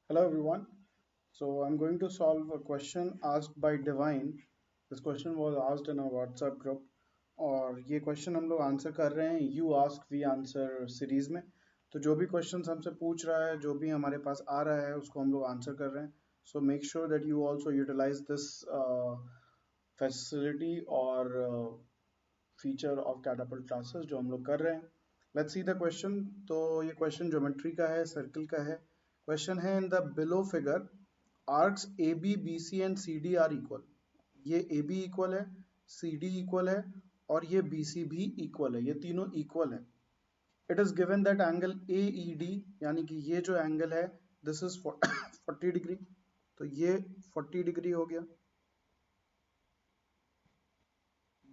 Hello everyone. So I'm going to solve a question asked by Divine. This question was asked in a WhatsApp group और ये question हम लोग answer कर रहे हैं you ask we answer series में। तो जो भी क्वेश्चन हमसे पूछ रहा है, जो भी हमारे पास आ रहा है, उसको हम लोग आंसर कर रहे हैं। So make sure that you also utilise this facility और फीचर ऑफ कैटापल्ट क्लासेस जो हम लोग कर रहे हैं। Let's see the question. तो ये क्वेश्चन ज्योमेट्री का है, सर्किल का है। क्वेश्चन है in the below figure arcs A B B C and C D are equal. ये ए बी इक्वल है, सी डी इक्वल है और ये बी सी भी इक्वल है, ये तीनों इक्वल है। It is given that angle A E D, यानी कि ये जो एंगल है दिस इज 40 डिग्री। तो ये 40 डिग्री हो गया।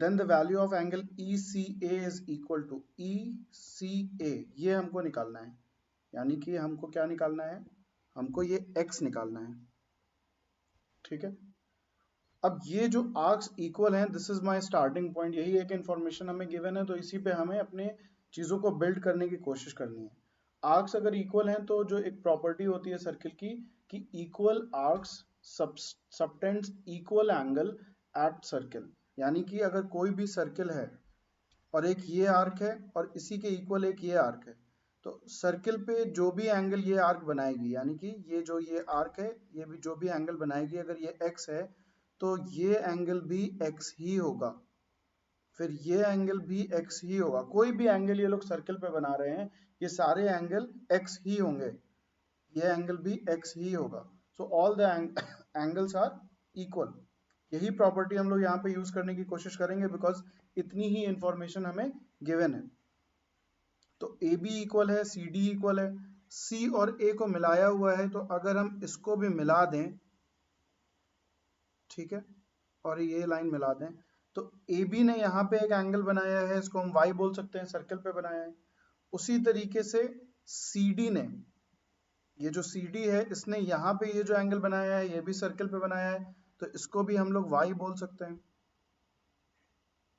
Then the value of angle E C A is equal to E C A, ये हमको निकालना है। यानी कि हमको क्या निकालना है, हमको ये x निकालना है। ठीक है। अब ये जो आर्क्स इक्वल हैं, this is my starting point. यही एक इंफॉर्मेशन हमें गिवन है, तो इसी पे हमें अपने चीजों को बिल्ड करने की कोशिश करनी है। आर्क्स अगर इक्वल हैं तो जो एक प्रॉपर्टी होती है सर्किल की कि equal arcs subtends equal angle at circle. यानी कि अगर कोई भी सर्किल है और एक ये आर्क है और इसी के इक्वल एक ये आर्क है, तो सर्किल पे जो भी एंगल ये आर्क बनाएगी, यानी कि ये जो ये आर्क है, ये भी जो भी एंगल बनाएगी, अगर ये x है तो ये एंगल भी x ही होगा, फिर ये एंगल भी x ही होगा। कोई भी एंगल ये लोग सर्किल पे बना रहे हैं, ये सारे एंगल x ही होंगे, ये एंगल भी x ही होगा। So all the angles are equal. यही प्रॉपर्टी हम लोग यहाँ पे यूज करने की कोशिश करेंगे, बिकॉज इतनी ही इंफॉर्मेशन हमें गिवन है। तो ए बी इक्वल है, सी डी इक्वल है, सी और ए को मिलाया हुआ है, तो अगर हम इसको भी मिला दें, ठीक है, और ये लाइन मिला दें, तो ए बी ने यहाँ पे एक एंगल बनाया है, इसको हम वाई बोल सकते हैं, सर्कल पे बनाया है। उसी तरीके से सी डी ने, ये जो सी डी है, इसने यहाँ पे ये जो एंगल बनाया है, ये भी सर्कल पे बनाया है, तो इसको भी हम लोग वाई बोल सकते हैं।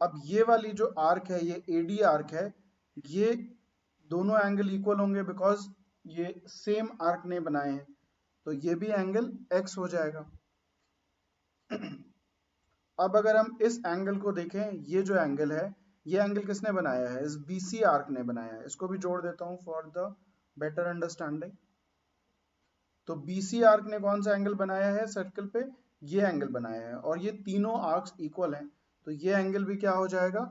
अब ये वाली जो आर्क है, ये ए डी आर्क है, ये दोनों एंगल इक्वल होंगे बिकॉज ये सेम आर्क ने बनाए हैं, तो ये भी एंगल x हो जाएगा। अब अगर हम इस एंगल को देखें, ये जो एंगल है, ये एंगल किसने बनाया है, इस BC आर्क ने बनाया है। इसको भी जोड़ देता हूं फॉर द बेटर अंडरस्टैंडिंग। तो BC आर्क ने कौन सा एंगल बनाया है सर्कल पे, ये एंगल बनाया है, और ये तीनों आर्क्स इक्वल हैं, तो ये एंगल भी क्या हो जाएगा,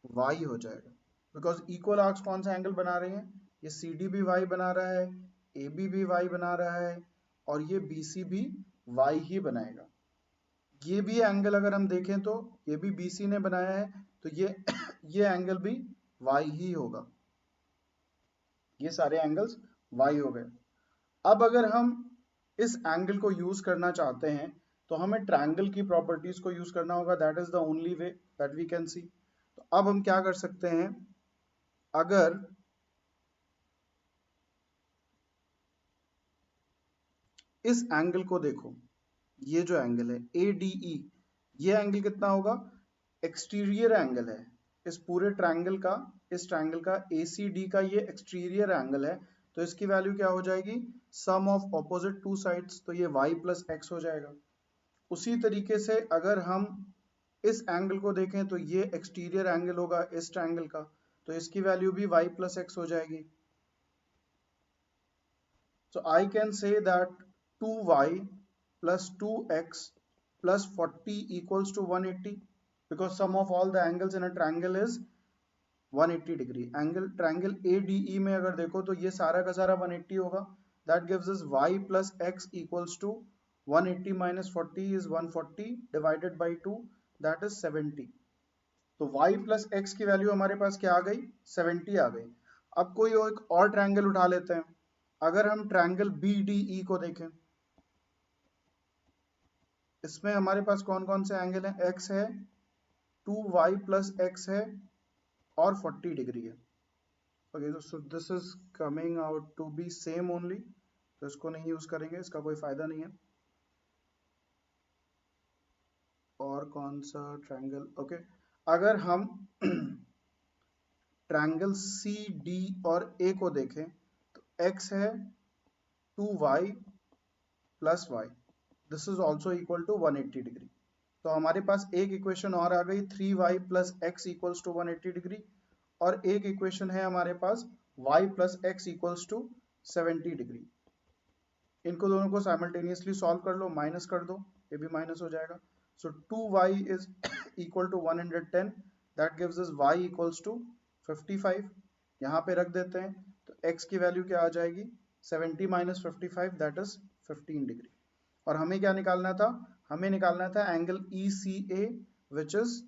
y हो जाएगा। बिकॉज इक्वल आर्क्स कौन सा एंगल बना रहे हैं, ये CD भी y बना रहा है, AB भी y बना रहा है, और ये BC भी y ही बनाएगा। ये भी एंगल अगर हम देखें तो ये भी BC ने बनाया है, तो ये ये एंगल भी y ही होगा। ये सारे एंगल्स y हो गए। अब अगर हम इस एंगल को यूज करना चाहते हैं, तो हमें ट्रायंगल की प्रॉपर्टीज को यूज करना होगा। That is the only way that we can see. तो अब हम क्या कर सकते हैं, अगर इस एंगल को देखो, ये जो एंगल है ADE, ये एंगल कितना होगा, एक्सटीरियर एंगल है इस पूरे ट्रायंगल का। इस ट्रायंगल का ACD का ये एक्सटीरियर एंगल है, तो इसकी वैल्यू क्या हो जाएगी, सम ऑफ ऑपोजिट टू साइड्स, तो ये y प्लस x हो जाएगा। उसी तरीके से अगर हम इस एंगल को देखें, तो ये एक्सटीरियर एंगल होगा इस ट्रायंगल का, तो इसकी वैल्यू भी y प्लस x हो जाएगी। So I can say that 2y plus 2x plus 40 equals to 180, because sum of all the angles in a triangle is 180 degree. Angle triangle ADE में अगर देखो तो ये सारा का सारा 180 होगा। That gives us y plus x equals to 180 minus 40 is 140 divided by 2, that is 70। तो y plus x की वैल्यू हमारे पास क्या आ गई, 70 आ गई। अब कोई एक और ट्रायंगल उठा लेते हैं। अगर हम ट्रायंगल BDE को देखें, इसमें हमारे पास कौन कौन से एंगल हैं, x है, 2y प्लस x है, और 40 डिग्री है। ओके, तो this is coming out to be same only, तो इसको नहीं यूज करेंगे, इसका कोई फायदा नहीं है। और कौन सा ट्रायंगल, ओके, अगर हम ट्रायंगल CD और A को देखें, तो x है, 2y plus y, this is also equal to 180 degree. तो हमारे पास एक इक्वेशन और आ गई 3y plus x equals to 180 degree, और एक इक्वेशन है हमारे पास y plus x equals to 70 degree. इनको दोनों को साइमल्टेनियसली सॉल्व कर लो, माइनस कर दो, ये भी माइनस हो जाएगा। So 2y is equal to 110, that gives us y equals to 55। यहाँ पे रख देते हैं, तो x की वैल्यू क्या आ जाएगी, 70 माइनस 55, दैट इज 15 डिग्री। और हमें क्या निकालना था, हमें निकालना था angle ECA which is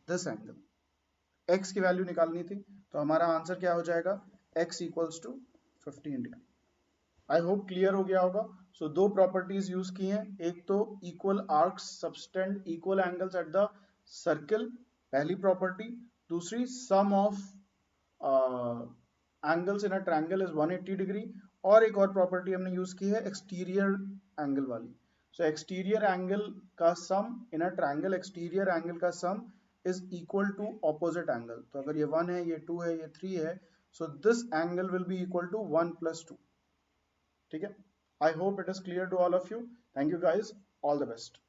this angle, x की वैल्यू निकालनी थी। तो हमारा आंसर क्या हो जाएगा, x equals to 15 degree. I hope clear हो गया होगा। सो दो प्रॉपर्टीज यूज की हैं, एक तो equal arcs subtend equal angles at the circle, पहली प्रॉपर्टी। दूसरी sum of angles in a triangle is 180 degree. और एक और प्रॉपर्टी हमने यूज की है एक्सटीरियर एंगल वाली। सो एक्सटीरियर एंगल का sum in a triangle, exterior angle का sum is equal to opposite angle. तो अगर ये 1 है, ये 2 है, ये 3 है, so this angle will be equal to 1 plus 2। ठीक है, I hope it is clear to all of you. Thank you guys, all the best.